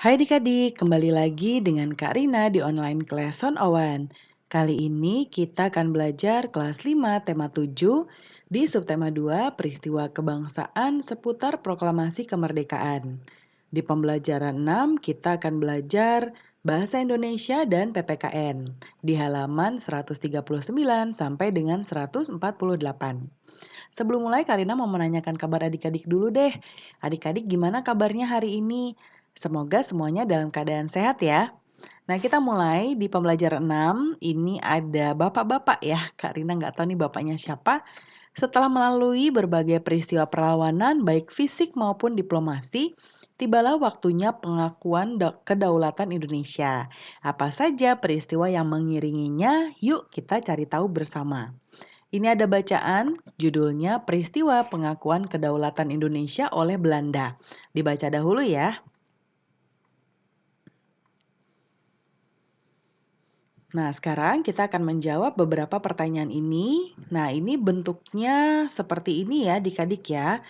Hai adik-adik, kembali lagi dengan Kak Rina di online class on Owan. Kali ini kita akan belajar kelas 5 tema 7 di subtema 2 peristiwa kebangsaan seputar proklamasi kemerdekaan. Di pembelajaran 6 kita akan belajar bahasa Indonesia dan PPKN di halaman 139 sampai dengan 148. Sebelum mulai, Karina mau menanyakan kabar adik-adik dulu deh. Adik-adik gimana kabarnya hari ini? Semoga semuanya dalam keadaan sehat ya. Nah, kita mulai di pembelajaran 6. Ini ada bapak-bapak ya. Kak Rina nggak tahu nih bapaknya siapa. Setelah melalui berbagai peristiwa perlawanan, baik fisik maupun diplomasi, tibalah waktunya pengakuan kedaulatan Indonesia. Apa saja peristiwa yang mengiringinya? Yuk kita cari tahu bersama. Ini ada bacaan, judulnya Peristiwa Pengakuan Kedaulatan Indonesia oleh Belanda. Dibaca dahulu ya. Nah, sekarang kita akan menjawab beberapa pertanyaan ini. Nah, ini bentuknya seperti ini ya, adik-adik ya.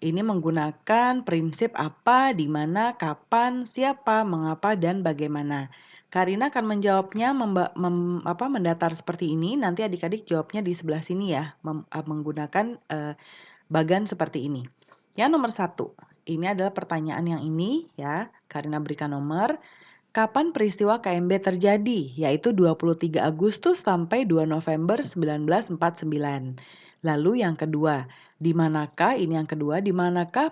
Ini menggunakan prinsip apa, di mana, kapan, siapa, mengapa, dan bagaimana. Karina akan menjawabnya mendatar seperti ini. Nanti adik-adik jawabnya di sebelah sini ya, menggunakan bagan seperti ini. Yang nomor 1, ini adalah pertanyaan yang ini ya. Karina berikan nomor. Kapan peristiwa KMB terjadi? Yaitu 23 Agustus sampai 2 November 1949. Lalu yang kedua, di manakah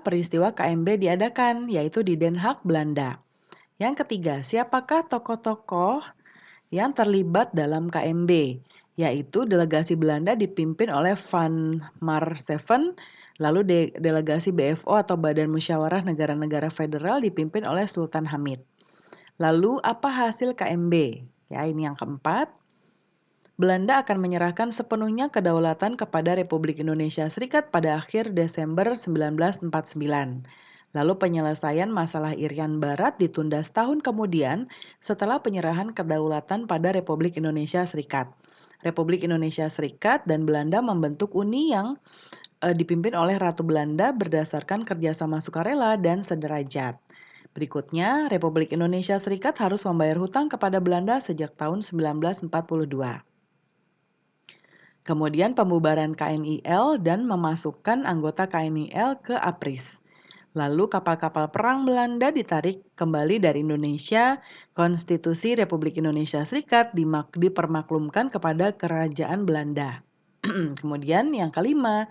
peristiwa KMB diadakan? Yaitu di Den Haag, Belanda. Yang ketiga, siapakah tokoh-tokoh yang terlibat dalam KMB? Yaitu delegasi Belanda dipimpin oleh Van Marseven, lalu delegasi BFO atau Badan Musyawarah Negara-Negara Federal dipimpin oleh Sultan Hamid. Lalu apa hasil KMB? Ya, ini yang keempat. Belanda akan menyerahkan sepenuhnya kedaulatan kepada Republik Indonesia Serikat pada akhir Desember 1949. Lalu penyelesaian masalah Irian Barat ditunda setahun kemudian setelah penyerahan kedaulatan pada Republik Indonesia Serikat. Republik Indonesia Serikat dan Belanda membentuk uni yang dipimpin oleh Ratu Belanda berdasarkan kerjasama sukarela dan sederajat. Berikutnya, Republik Indonesia Serikat harus membayar hutang kepada Belanda sejak tahun 1942. Kemudian pembubaran KNIL dan memasukkan anggota KNIL ke APRIS. Lalu kapal-kapal perang Belanda ditarik kembali dari Indonesia, Konstitusi Republik Indonesia Serikat dipermaklumkan kepada Kerajaan Belanda. Kemudian yang kelima,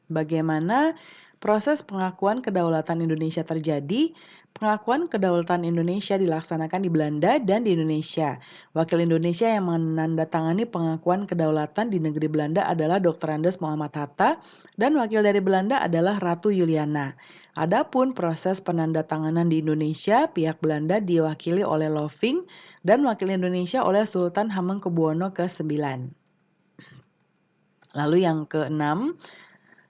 bagaimana proses pengakuan kedaulatan Indonesia terjadi? Pengakuan kedaulatan Indonesia dilaksanakan di Belanda dan di Indonesia. Wakil Indonesia yang menandatangani pengakuan kedaulatan di negeri Belanda adalah Dr. Andes Muhammad Hatta dan wakil dari Belanda adalah Ratu Juliana. Adapun proses penandatanganan di Indonesia, pihak Belanda diwakili oleh Loving dan wakil Indonesia oleh Sultan Hamengkubuwono ke-9. Lalu yang keenam,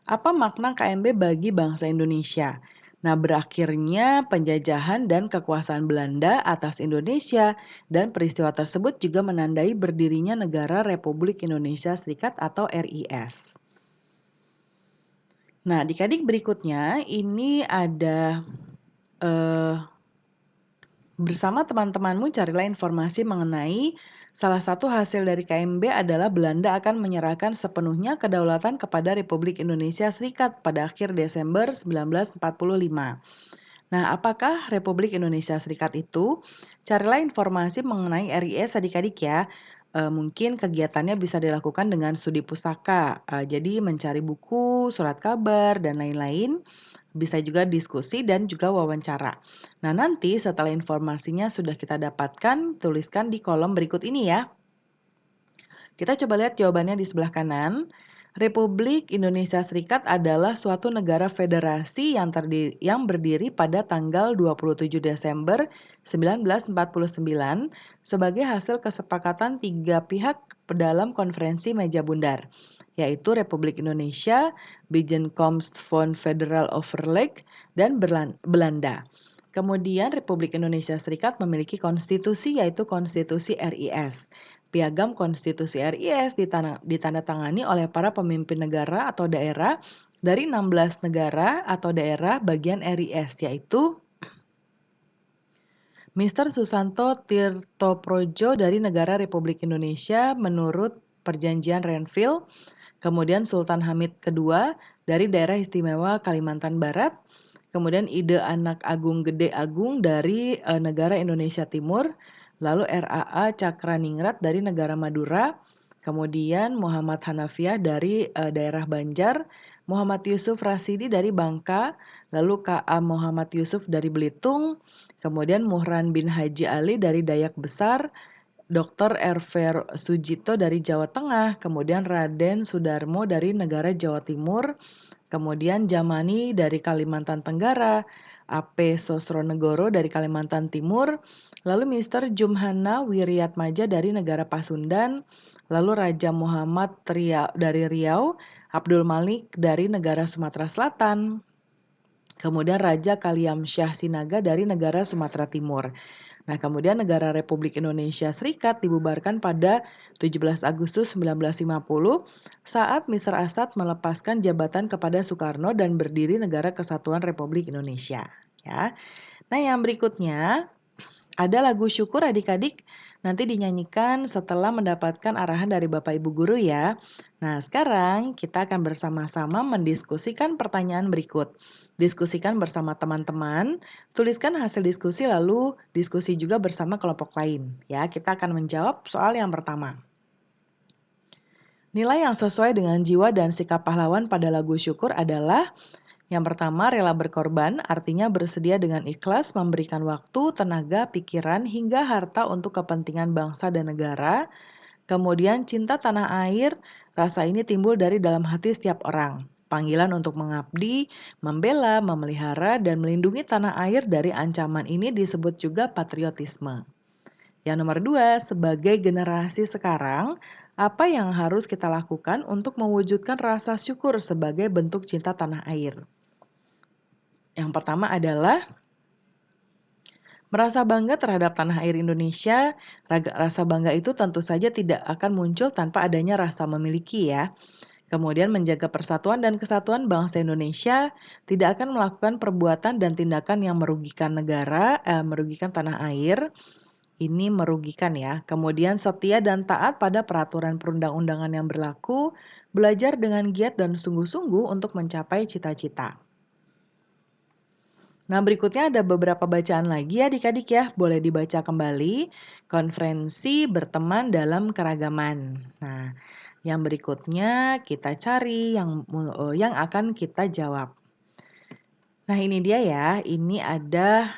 apa makna KMB bagi bangsa Indonesia? Nah, berakhirnya penjajahan dan kekuasaan Belanda atas Indonesia dan peristiwa tersebut juga menandai berdirinya negara Republik Indonesia Serikat atau RIS. Nah, adik-adik berikutnya ini ada bersama teman-temanmu carilah informasi mengenai salah satu hasil dari KMB adalah Belanda akan menyerahkan sepenuhnya kedaulatan kepada Republik Indonesia Serikat pada akhir Desember 1945. Nah, apakah Republik Indonesia Serikat itu? Carilah informasi mengenai RIS adik-adik ya. Mungkin kegiatannya bisa dilakukan dengan studi pusaka. Jadi mencari buku, surat kabar, dan lain-lain. Bisa juga diskusi dan juga wawancara. Nah, nanti setelah informasinya sudah kita dapatkan, tuliskan di kolom berikut ini ya. Kita coba lihat jawabannya di sebelah kanan. Republik Indonesia Serikat adalah suatu negara federasi yang berdiri pada tanggal 27 Desember 1949 sebagai hasil kesepakatan 3 pihak dalam konferensi meja bundar, yaitu Republik Indonesia, Bijeenkomst van Federal Overleg, dan Belanda. Kemudian Republik Indonesia Serikat memiliki konstitusi yaitu Konstitusi RIS. Piagam Konstitusi RIS ditandatangani oleh para pemimpin negara atau daerah dari 16 negara atau daerah bagian RIS, yaitu Mr. Susanto Tirtoprojo dari negara Republik Indonesia menurut Perjanjian Renville, kemudian Sultan Hamid II dari daerah istimewa Kalimantan Barat, kemudian Ide Anak Agung Gede Agung dari negara Indonesia Timur, lalu RAA Cakraningrat dari negara Madura, kemudian Muhammad Hanafiah dari daerah Banjar, Muhammad Yusuf Rasidi dari Bangka, lalu KA Muhammad Yusuf dari Belitung, kemudian Muhran bin Haji Ali dari Dayak Besar, Dr. Erver Sujito dari Jawa Tengah, kemudian Raden Sudarmo dari negara Jawa Timur, kemudian Jamani dari Kalimantan Tenggara, AP Sosronegoro dari Kalimantan Timur, lalu Mr. Jumhana Wiriatmaja dari negara Pasundan, lalu Raja Muhammad dari Riau, Abdul Malik dari negara Sumatera Selatan, kemudian Raja Kaliamsyah Sinaga dari negara Sumatera Timur. Nah, kemudian negara Republik Indonesia Serikat dibubarkan pada 17 Agustus 1950 saat Mr. Asad melepaskan jabatan kepada Soekarno dan berdiri Negara Kesatuan Republik Indonesia. Ya. Nah, yang berikutnya ada lagu syukur adik-adik nanti dinyanyikan setelah mendapatkan arahan dari Bapak Ibu Guru ya. Nah, sekarang kita akan bersama-sama mendiskusikan pertanyaan berikut. Diskusikan bersama teman-teman, tuliskan hasil diskusi lalu diskusi juga bersama kelompok lain. Ya, kita akan menjawab soal yang pertama. Nilai yang sesuai dengan jiwa dan sikap pahlawan pada lagu syukur adalah yang pertama, rela berkorban, artinya bersedia dengan ikhlas memberikan waktu, tenaga, pikiran, hingga harta untuk kepentingan bangsa dan negara. Kemudian, cinta tanah air, rasa ini timbul dari dalam hati setiap orang. Panggilan untuk mengabdi, membela, memelihara, dan melindungi tanah air dari ancaman ini disebut juga patriotisme. Yang nomor dua, sebagai generasi sekarang, apa yang harus kita lakukan untuk mewujudkan rasa syukur sebagai bentuk cinta tanah air? Yang pertama adalah merasa bangga terhadap tanah air Indonesia. Rasa bangga itu tentu saja tidak akan muncul tanpa adanya rasa memiliki ya. Kemudian menjaga persatuan dan kesatuan bangsa Indonesia, tidak akan melakukan perbuatan dan tindakan yang merugikan negara, merugikan tanah air. Ini merugikan ya. Kemudian setia dan taat pada peraturan perundang-undangan yang berlaku, belajar dengan giat dan sungguh-sungguh untuk mencapai cita-cita. Nah, berikutnya ada beberapa bacaan lagi ya adik-adik ya. Boleh dibaca kembali. Konferensi berteman dalam keragaman. Nah, yang berikutnya kita cari yang akan kita jawab. Nah, ini dia ya. Ini ada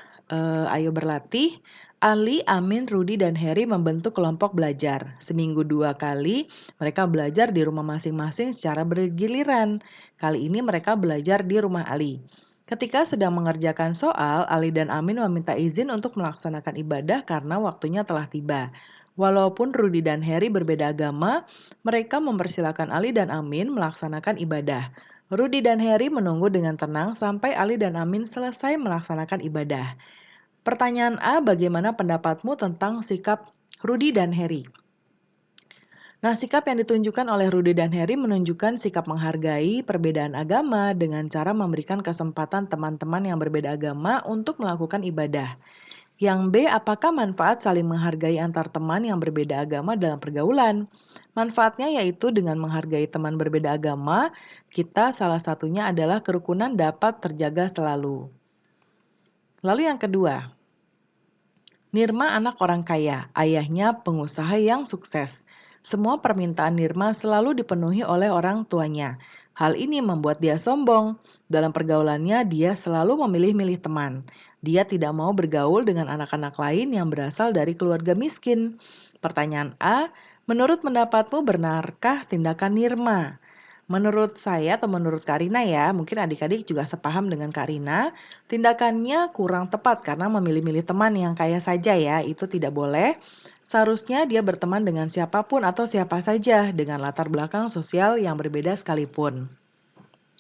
ayo berlatih. Ali, Amin, Rudi, dan Heri membentuk kelompok belajar. Seminggu 2 kali mereka belajar di rumah masing-masing secara bergiliran. Kali ini mereka belajar di rumah Ali. Ketika sedang mengerjakan soal, Ali dan Amin meminta izin untuk melaksanakan ibadah karena waktunya telah tiba. Walaupun Rudi dan Heri berbeda agama, mereka mempersilahkan Ali dan Amin melaksanakan ibadah. Rudi dan Heri menunggu dengan tenang sampai Ali dan Amin selesai melaksanakan ibadah. Pertanyaan A, bagaimana pendapatmu tentang sikap Rudi dan Heri? Nah, sikap yang ditunjukkan oleh Rudi dan Heri menunjukkan sikap menghargai perbedaan agama dengan cara memberikan kesempatan teman-teman yang berbeda agama untuk melakukan ibadah. Yang B, apakah manfaat saling menghargai antar teman yang berbeda agama dalam pergaulan? Manfaatnya yaitu dengan menghargai teman berbeda agama, kita salah satunya adalah kerukunan dapat terjaga selalu. Lalu yang kedua, Nirma anak orang kaya, ayahnya pengusaha yang sukses. Semua permintaan Nirma selalu dipenuhi oleh orang tuanya. Hal ini membuat dia sombong. Dalam pergaulannya, dia selalu memilih-milih teman. Dia tidak mau bergaul dengan anak-anak lain yang berasal dari keluarga miskin. Pertanyaan A, menurut pendapatmu benarkah tindakan Nirma? Menurut saya atau menurut Karina ya, mungkin adik-adik juga sepaham dengan Karina, tindakannya kurang tepat karena memilih-milih teman yang kaya saja ya, itu tidak boleh. Seharusnya dia berteman dengan siapapun atau siapa saja dengan latar belakang sosial yang berbeda sekalipun.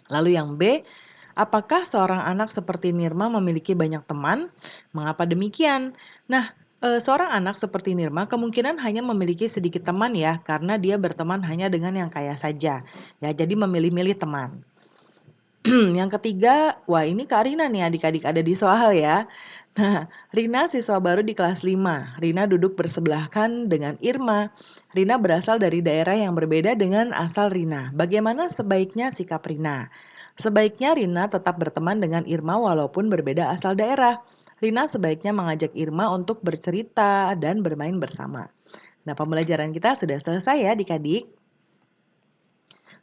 Lalu yang B, apakah seorang anak seperti Nirma memiliki banyak teman? Mengapa demikian? Nah, seorang anak seperti Nirma kemungkinan hanya memiliki sedikit teman ya, karena dia berteman hanya dengan yang kaya saja. Ya, jadi memilih-milih teman. Yang ketiga, wah ini Kak Rina nih adik-adik ada di soal ya. Nah, Rina siswa baru di kelas 5. Rina duduk bersebelahan dengan Irma. Rina berasal dari daerah yang berbeda dengan asal Rina. Bagaimana sebaiknya sikap Rina? Sebaiknya Rina tetap berteman dengan Irma walaupun berbeda asal daerah. Rina sebaiknya mengajak Irma untuk bercerita dan bermain bersama. Nah, pembelajaran kita sudah selesai ya adik-adik.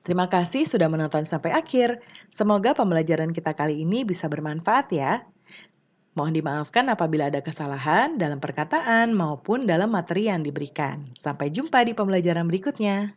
Terima kasih sudah menonton sampai akhir. Semoga pembelajaran kita kali ini bisa bermanfaat ya. Mohon dimaafkan apabila ada kesalahan dalam perkataan maupun dalam materi yang diberikan. Sampai jumpa di pembelajaran berikutnya.